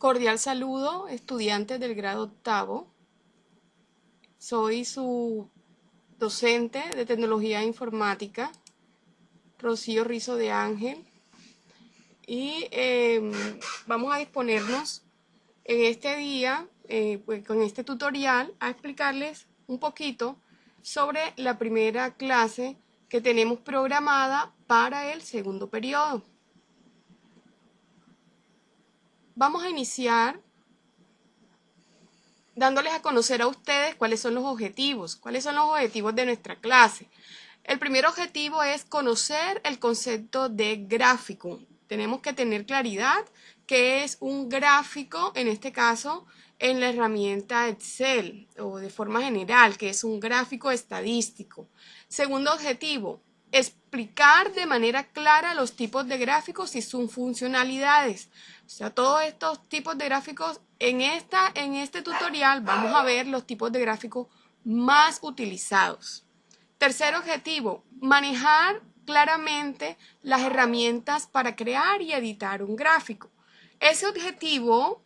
Cordial saludo, estudiantes del grado octavo. Soy su docente de tecnología informática, Rocío Rizo de Ángel, y vamos a disponernos en este día, pues, con este tutorial, a explicarles un poquito sobre la primera clase que tenemos programada para el segundo periodo. Vamos a iniciar dándoles a conocer a ustedes cuáles son los objetivos de nuestra clase. El primer objetivo es conocer el concepto de gráfico. Tenemos que tener claridad qué es un gráfico, en este caso, en la herramienta Excel, o de forma general, que es un gráfico estadístico. Segundo objetivo, explicar de manera clara los tipos de gráficos y sus funcionalidades. O sea, todos estos tipos de gráficos, en este tutorial vamos a ver los tipos de gráficos más utilizados. Tercer objetivo, manejar claramente las herramientas para crear y editar un gráfico. Ese objetivo,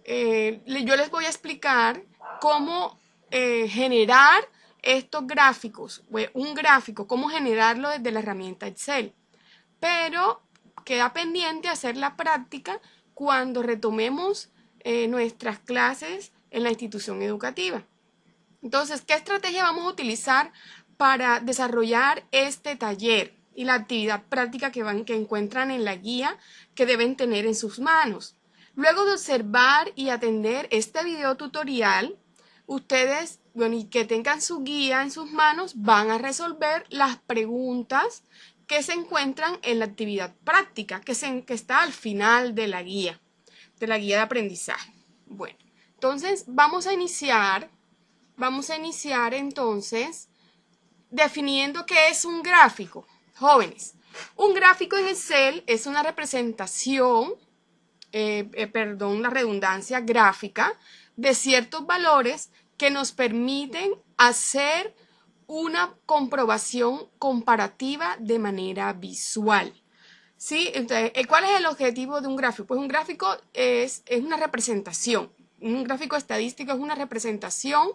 yo les voy a explicar cómo generar estos gráficos, un gráfico, cómo generarlo desde la herramienta Excel. Pero queda pendiente hacer la práctica cuando retomemos nuestras clases en la institución educativa. Entonces, ¿qué estrategia vamos a utilizar para desarrollar este taller y la actividad práctica que encuentran en la guía que deben tener en sus manos? Luego de observar y atender este video tutorial, ustedes, y que tengan su guía en sus manos, van a resolver las preguntas que se encuentran en la actividad práctica, que está al final de la guía de aprendizaje. Bueno, entonces vamos a iniciar entonces definiendo qué es un gráfico. Jóvenes, un gráfico en Excel es una representación, la redundancia gráfica, de ciertos valores que nos permiten hacer una comprobación comparativa de manera visual. ¿Sí? Entonces, ¿cuál es el objetivo de un gráfico? Pues un gráfico es una representación. Un gráfico estadístico es una representación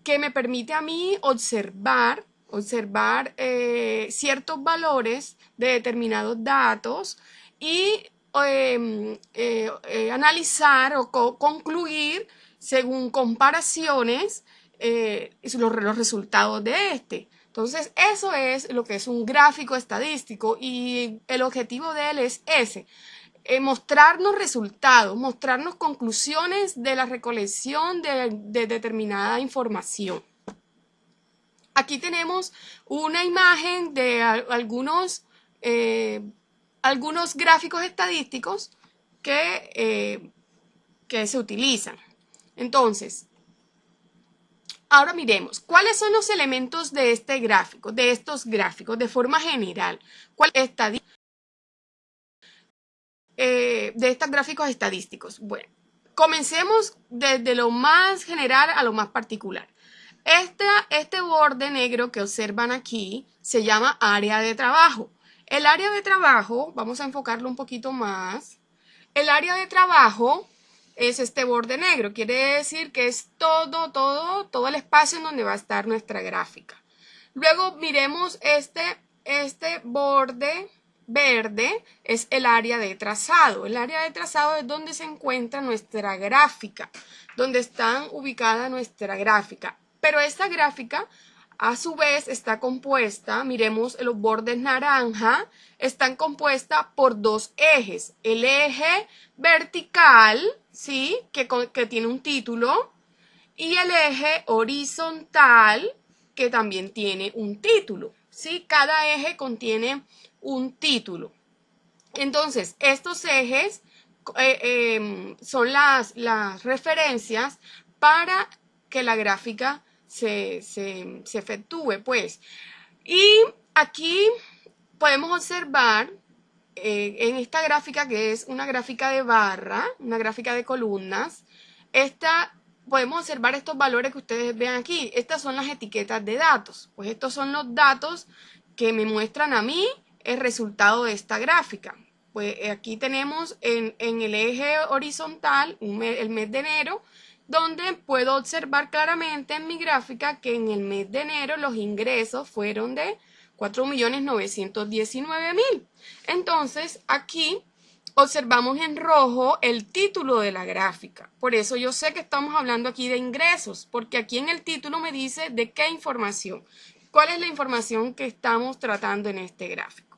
que me permite a mí observar ciertos valores de determinados datos y analizar o concluir según comparaciones los resultados de este. Entonces, eso es lo que es un gráfico estadístico y el objetivo de él es ese. Mostrarnos resultados, mostrarnos conclusiones de la recolección de determinada información. Aquí tenemos una imagen de algunos gráficos estadísticos que se utilizan. Entonces, ahora miremos, ¿cuáles son los elementos de estos gráficos, de forma general? ¿Cuál es de estos gráficos estadísticos? Bueno, comencemos desde lo más general a lo más particular. Este borde negro que observan aquí se llama área de trabajo. El área de trabajo, vamos a enfocarlo un poquito más. El área de trabajo es este borde negro, quiere decir que es todo el espacio en donde va a estar nuestra gráfica. Luego miremos este borde verde, es el área de trazado. El área de trazado es donde se encuentra nuestra gráfica, donde está ubicada nuestra gráfica. Pero esta gráfica a su vez está compuesta, miremos los bordes naranja, están compuestas por dos ejes. El eje vertical, ¿sí? que tiene un título, y el eje horizontal, que también tiene un título, ¿sí? Cada eje contiene un título. Entonces, estos ejes son las referencias para que la gráfica se efectúe, pues. Y aquí podemos observar en esta gráfica, que es una gráfica de barra, una gráfica de columnas, podemos observar estos valores que ustedes vean aquí. Estas son las etiquetas de datos. Pues estos son los datos que me muestran a mí el resultado de esta gráfica. Pues aquí tenemos en el eje horizontal el mes de enero, donde puedo observar claramente en mi gráfica que en el mes de enero los ingresos fueron de 4.919.000. Entonces aquí observamos en rojo el título de la gráfica. Por eso yo sé que estamos hablando aquí de ingresos, porque aquí en el título me dice de qué información. ¿Cuál es la información que estamos tratando en este gráfico?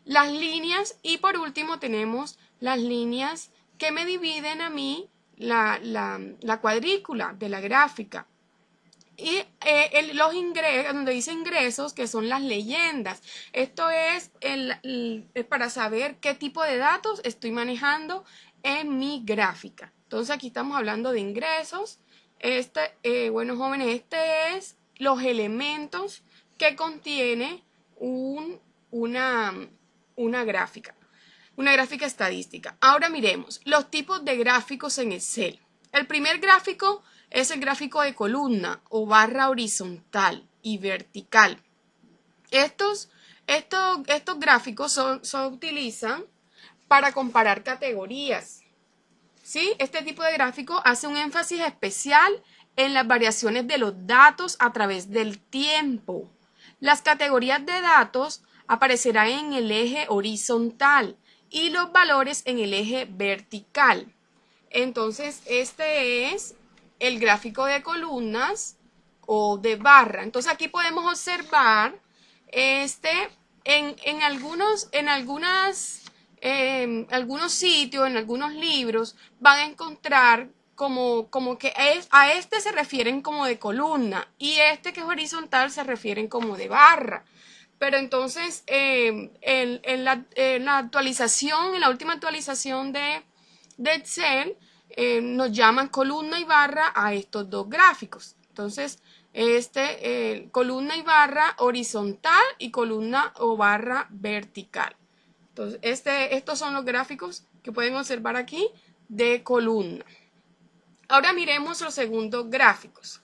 Las líneas, y por último tenemos las líneas que me dividen a mí la cuadrícula de la gráfica. Y los ingresos, donde dice ingresos, que son las leyendas. Esto es para saber qué tipo de datos estoy manejando en mi gráfica. Entonces aquí estamos hablando de ingresos. Bueno, jóvenes, este es los elementos que contiene una gráfica. Una gráfica estadística. Ahora miremos los tipos de gráficos en Excel. El primer gráfico es el gráfico de columna o barra horizontal y vertical. Estos gráficos se utilizan para comparar categorías. ¿Sí? Este tipo de gráfico hace un énfasis especial en las variaciones de los datos a través del tiempo. Las categorías de datos aparecerán en el eje horizontal y los valores en el eje vertical. Entonces, este es el gráfico de columnas o de barra. Entonces, aquí podemos observar en algunos sitios, en algunos libros, van a encontrar como que a este se refieren como de columna y este que es horizontal se refieren como de barra. Pero entonces, en la actualización, en la última actualización de Excel, nos llaman columna y barra a estos dos gráficos. Entonces, columna y barra horizontal y columna o barra vertical. Entonces, estos son los gráficos que pueden observar aquí de columna. Ahora miremos los segundos gráficos.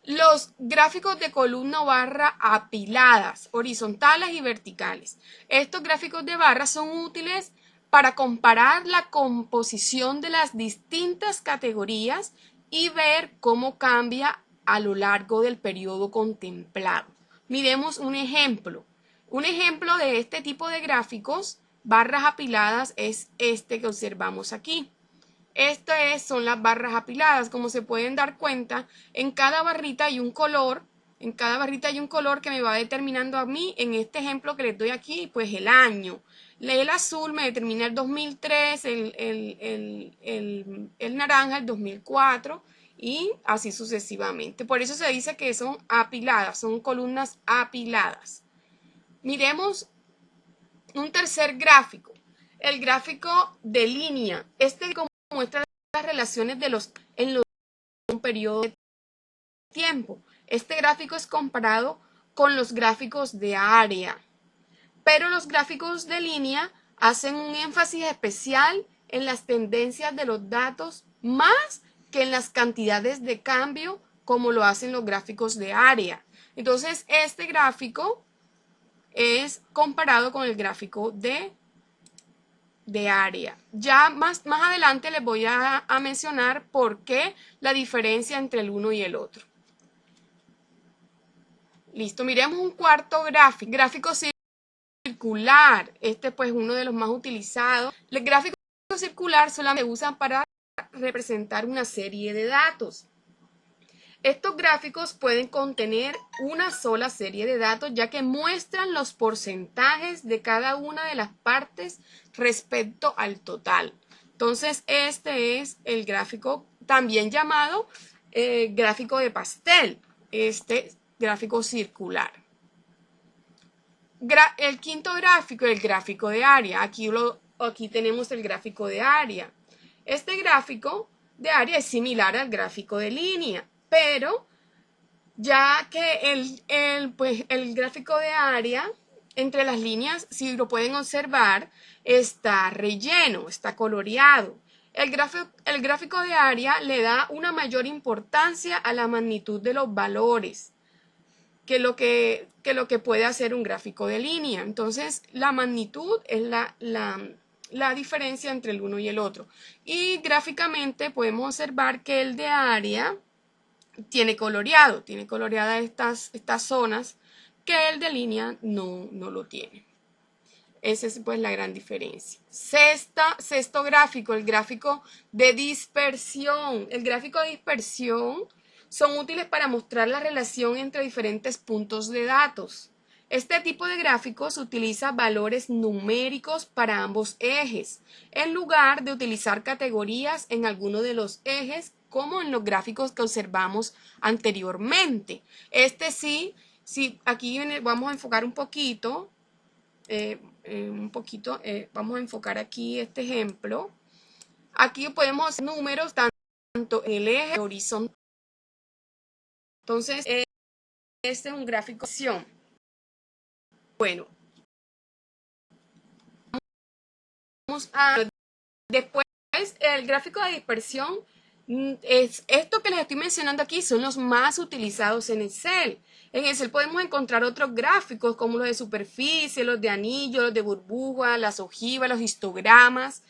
Los gráficos de columna o barra apiladas, horizontales y verticales. Estos gráficos de barra son útiles para comparar la composición de las distintas categorías y ver cómo cambia a lo largo del periodo contemplado. Miremos un ejemplo. Un ejemplo de este tipo de gráficos, barras apiladas, es este que observamos aquí. Estas son las barras apiladas. Como se pueden dar cuenta, en cada barrita hay un color. En cada barrita hay un color que me va determinando a mí, en este ejemplo que les doy aquí, pues el año. El azul me determina el 2003, el naranja el 2004 y así sucesivamente. Por eso se dice que son apiladas, son columnas apiladas. Miremos un tercer gráfico, el gráfico de línea. Este muestra las relaciones en un periodo de tiempo. Este gráfico es comparado con los gráficos de área, pero los gráficos de línea hacen un énfasis especial en las tendencias de los datos más que en las cantidades de cambio como lo hacen los gráficos de área. Entonces, este gráfico es comparado con el gráfico de área. Ya más adelante les voy a mencionar por qué la diferencia entre el uno y el otro. Listo, miremos un cuarto gráfico, gráfico circular. Este pues uno de los más utilizados. El gráfico circular solamente se usa para representar una serie de datos. Estos gráficos pueden contener una sola serie de datos, ya que muestran los porcentajes de cada una de las partes respecto al total. Entonces, este es el gráfico también llamado gráfico de pastel, este gráfico circular. El quinto gráfico, el gráfico de área. Aquí tenemos el gráfico de área. Este gráfico de área es similar al gráfico de línea, pero ya que el gráfico de área, entre las líneas, si lo pueden observar, está relleno, está coloreado. El gráfico de área le da una mayor importancia a la magnitud de los valores que lo que puede hacer un gráfico de línea. Entonces, la magnitud es la diferencia entre el uno y el otro. Y gráficamente podemos observar que el de área tiene coloreadas estas zonas, que el de línea no lo tiene. Esa es pues la gran diferencia. Sexto gráfico, el gráfico de dispersión. El gráfico de dispersión son útiles para mostrar la relación entre diferentes puntos de datos. Este tipo de gráficos utiliza valores numéricos para ambos ejes, en lugar de utilizar categorías en alguno de los ejes, como en los gráficos que observamos anteriormente. Sí, aquí vamos a enfocar un poquito. Vamos a enfocar aquí este ejemplo. Aquí podemos hacer números tanto en el eje horizontal. Entonces, este es un gráfico de acción. Bueno, después el gráfico de dispersión es esto que les estoy mencionando aquí, son los más utilizados en Excel. En Excel podemos encontrar otros gráficos como los de superficie, los de anillo, los de burbuja, las ojivas, los histogramas,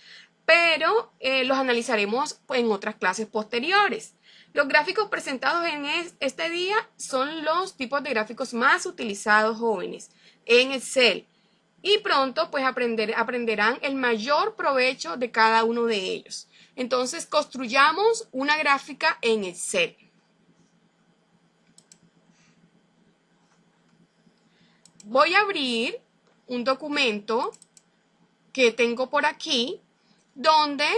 pero los analizaremos en otras clases posteriores. Los gráficos presentados en este día son los tipos de gráficos más utilizados, jóvenes, en Excel. Y pronto pues aprenderán el mayor provecho de cada uno de ellos. Entonces construyamos una gráfica en Excel. Voy a abrir un documento que tengo por aquí, donde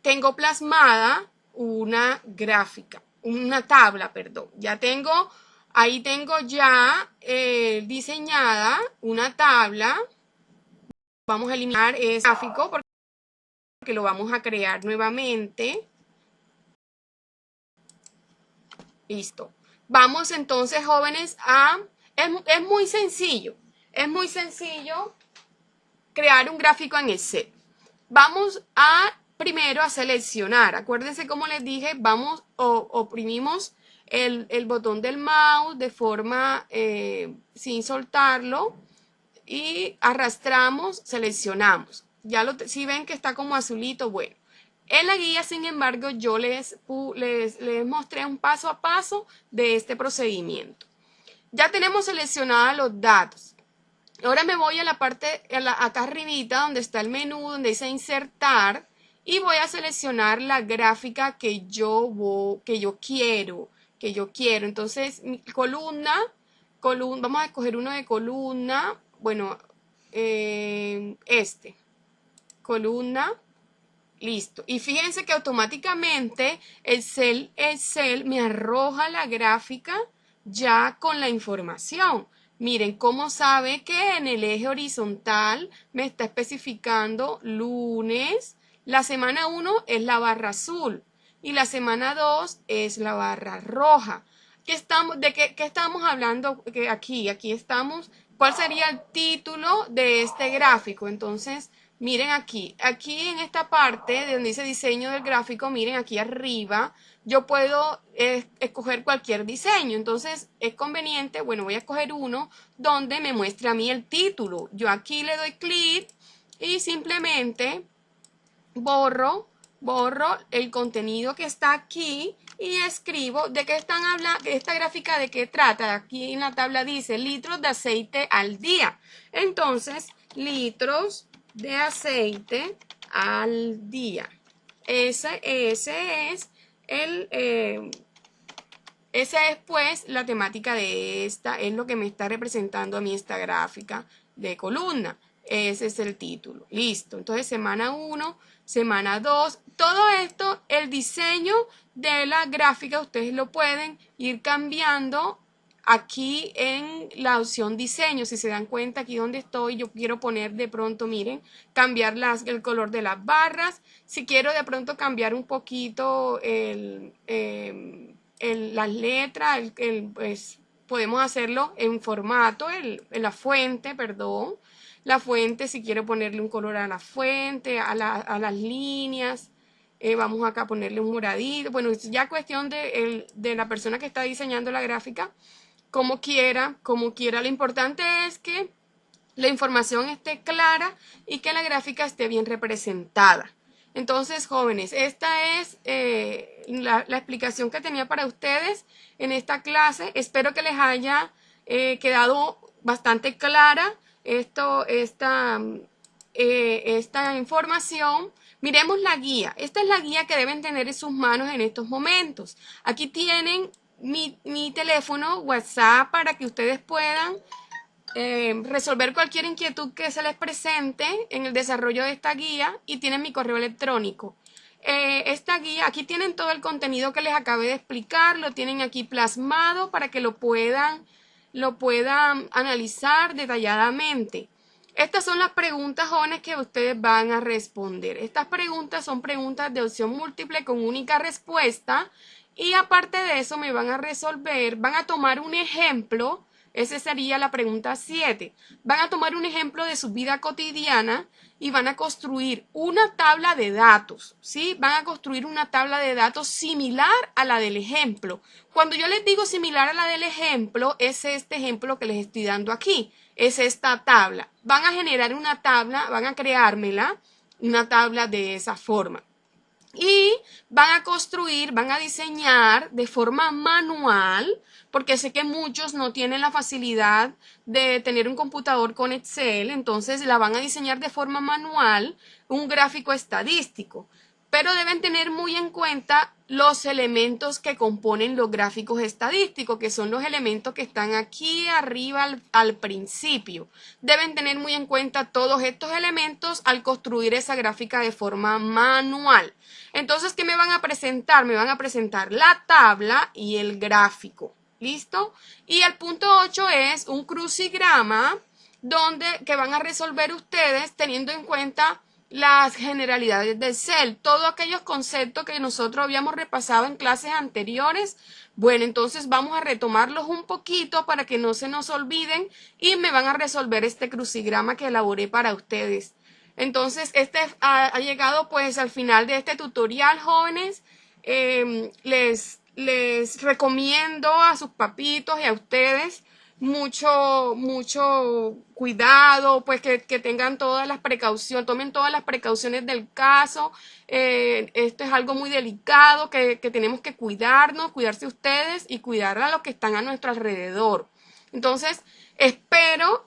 tengo plasmada una gráfica, una tabla, perdón. Ahí tengo ya diseñada una tabla. Vamos a eliminar ese gráfico porque lo vamos a crear nuevamente. Listo. Vamos entonces, jóvenes, es muy sencillo crear un gráfico en Excel. Vamos primero a seleccionar. Acuérdense, como les dije, oprimimos el botón del mouse de forma sin soltarlo y arrastramos, seleccionamos. Si ven que está como azulito, bueno. En la guía, sin embargo, yo les mostré un paso a paso de este procedimiento. Ya tenemos seleccionados los datos. Ahora me voy a la parte, acá arribita, donde está el menú, donde dice insertar, y voy a seleccionar la gráfica que yo quiero. Entonces, mi columna, vamos a escoger uno de columna, bueno, columna, listo. Y fíjense que automáticamente Excel me arroja la gráfica ya con la información. Miren cómo sabe que en el eje horizontal me está especificando lunes. La semana 1 es la barra azul y la semana 2 es la barra roja. ¿De qué estamos hablando aquí? Aquí estamos, ¿cuál sería el título de este gráfico? Entonces, miren aquí en esta parte de donde dice diseño del gráfico, miren aquí arriba, yo puedo escoger cualquier diseño. Entonces es conveniente, bueno, voy a escoger uno donde me muestre a mí el título. Yo aquí le doy clic y simplemente borro el contenido que está aquí y escribo de qué están hablando, esta gráfica de qué trata. Aquí en la tabla dice litros de aceite al día. Entonces, litros de aceite al día. Esa es pues la temática de esta, es lo que me está representando a mí esta gráfica de columna. Ese es el título. Listo. Entonces, semana 1, semana 2, todo esto, el diseño de la gráfica, ustedes lo pueden ir cambiando aquí en la opción diseño. Si se dan cuenta, aquí donde estoy, yo quiero poner de pronto, miren, cambiar el color de las barras. Si quiero de pronto cambiar un poquito las letras, pues podemos hacerlo en formato, en la fuente, perdón. La fuente, si quiero ponerle un color a la fuente, a las líneas, vamos acá a ponerle un moradito. Bueno, es ya cuestión de la persona que está diseñando la gráfica, como quiera. Lo importante es que la información esté clara y que la gráfica esté bien representada. Entonces, jóvenes, esta es la explicación que tenía para ustedes en esta clase. Espero que les haya quedado bastante clara esta información. Miremos la guía. Esta es la guía que deben tener en sus manos en estos momentos. Aquí tienen mi teléfono, WhatsApp, para que ustedes puedan resolver cualquier inquietud que se les presente en el desarrollo de esta guía, y tienen mi correo electrónico. Esta guía, aquí tienen todo el contenido que les acabé de explicar, lo tienen aquí plasmado para que lo puedan analizar detalladamente. Estas son las preguntas, jóvenes, que ustedes van a responder. Estas preguntas son preguntas de opción múltiple con única respuesta, y aparte de eso me van a resolver, van a tomar un ejemplo. Esa sería la pregunta 7. Van a tomar un ejemplo de su vida cotidiana y van a construir una tabla de datos, ¿sí? Van a construir una tabla de datos similar a la del ejemplo. Cuando yo les digo similar a la del ejemplo, es este ejemplo que les estoy dando aquí. Es esta tabla. Van a generar una tabla, van a creármela, una tabla de esa forma. Y van a construir, van a diseñar de forma manual, porque sé que muchos no tienen la facilidad de tener un computador con Excel, entonces la van a diseñar de forma manual, un gráfico estadístico. Pero deben tener muy en cuenta los elementos que componen los gráficos estadísticos, que son los elementos que están aquí arriba al principio. Deben tener muy en cuenta todos estos elementos al construir esa gráfica de forma manual. Entonces, ¿qué me van a presentar? Me van a presentar la tabla y el gráfico. ¿Listo? Y el punto 8 es un crucigrama que van a resolver ustedes teniendo en cuenta las generalidades del Excel, todos aquellos conceptos que nosotros habíamos repasado en clases anteriores. Bueno, entonces vamos a retomarlos un poquito para que no se nos olviden, y me van a resolver este crucigrama que elaboré para ustedes. Entonces, ha llegado pues al final de este tutorial, jóvenes. Les recomiendo a sus papitos y a ustedes mucho cuidado, pues que tengan todas las precauciones, tomen todas las precauciones del caso. Esto es algo muy delicado que tenemos que cuidarnos, cuidarse ustedes y cuidar a los que están a nuestro alrededor. Entonces, espero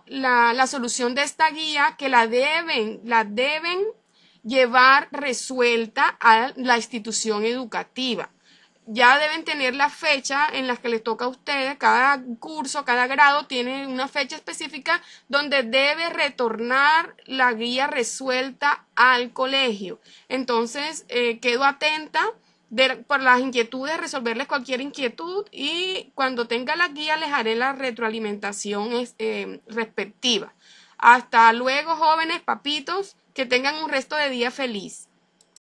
la solución de esta guía, que la deben llevar resuelta a la institución educativa. Ya deben tener la fecha en la que les toca a ustedes. Cada curso, cada grado tiene una fecha específica donde debe retornar la guía resuelta al colegio. Entonces, quedo atenta por las inquietudes, resolverles cualquier inquietud, y cuando tenga la guía les haré la retroalimentación respectiva. Hasta luego, jóvenes, papitos, que tengan un resto de día feliz.